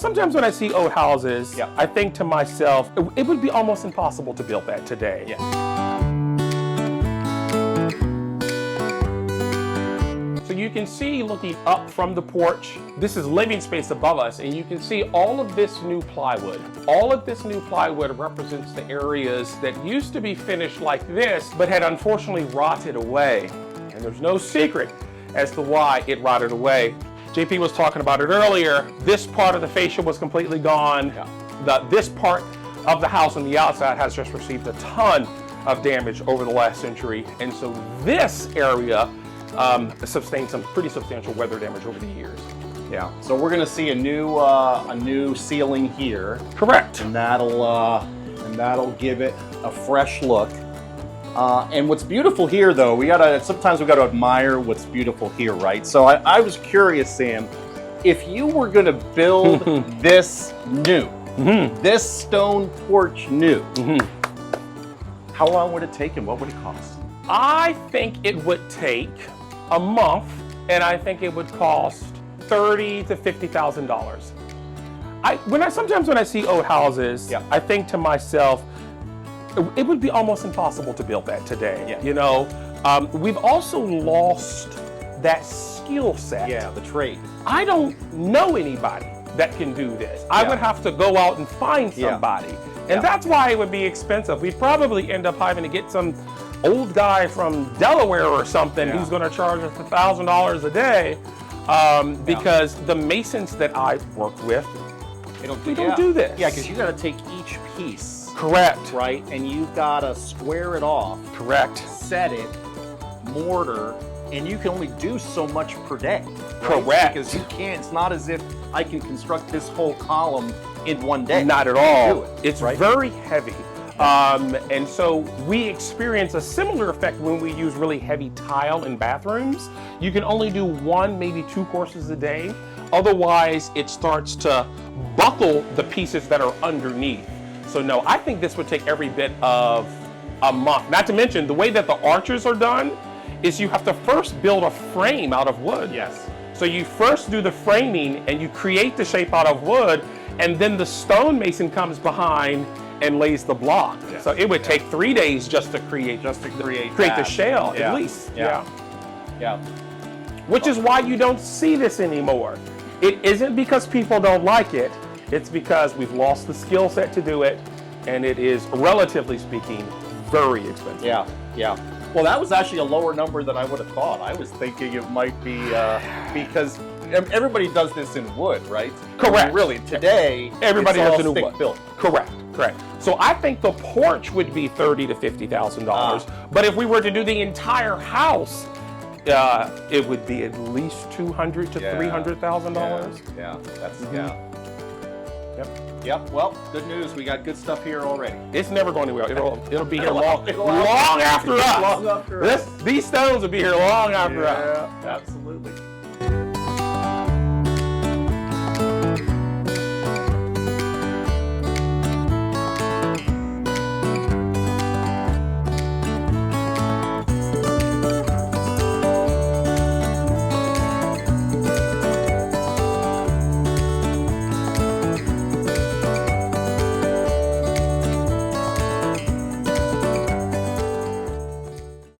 Sometimes when I see old houses, Yeah. I think to myself, it would be almost impossible to build that today. Yeah. So you can see, looking up from the porch, this is living space above us, and you can see all of this new plywood. All of this new plywood represents the areas that used to be finished like this, but had unfortunately rotted away. And there's no secret as to why it rotted away. JP was talking about it earlier. This part of the fascia was completely gone. Yeah. This part of the house on the outside has just received a ton of damage over the last century. And so this area sustained some pretty substantial weather damage over the years. Yeah. So we're going to see a new ceiling here. Correct. And that'll give it a fresh look. And what's beautiful here, though, sometimes we gotta admire what's beautiful here, right? So I was curious, Sam, if you were gonna build this new, this stone porch new, how long would it take and what would it cost? I think it would take a month, and I think it would cost $30,000 to $50,000. Sometimes when I see old houses, Yeah. I think to myself, it would be almost impossible to build that today. Yeah. You know, we've also lost that skill set. Yeah, the trade. I don't know anybody that can do this. I would have to go out and find somebody. And that's why it would be expensive. We'd probably end up having to get some old guy from Delaware or something who's going to charge us $1,000 a day because the masons that I've worked with, we don't do this. Yeah, because you got to take each piece. Correct. Right, and you've got to square it off. Correct. Set it, mortar, and you can only do so much per day. Right? Correct. Because you can't. It's not as if I can construct this whole column in one day. Not at all. Do it, it's right? very heavy. And so we experience a similar effect when we use really heavy tile in bathrooms. You can only do one, maybe two courses a day. Otherwise, it starts to buckle the pieces that are underneath. So no, I think this would take every bit of a month. Not to mention, the way that the arches are done is you have to first build a frame out of wood. Yes. So you first do the framing and you create the shape out of wood, and then the stonemason comes behind and lays the block. Yes. So it would take 3 days just to create the shell at least. Yeah. Which is why you don't see this anymore. It isn't because people don't like it. It's because we've lost the skill set to do it, and it is, relatively speaking, very expensive. Yeah. Well, that was actually a lower number than I would have thought. I was thinking it might be because everybody does this in wood, right? Correct. I mean, really, today everybody it's has all to do stick what? built. Correct. So I think the porch would be $30,000 to $50,000. But if we were to do the entire house, it would be at least $200,000 to $300,000. Yeah. Yep. Well, good news. We got good stuff here already. It's never going anywhere. It'll be here long after us. Long after us. These stones will be here long after us. Yeah, absolutely.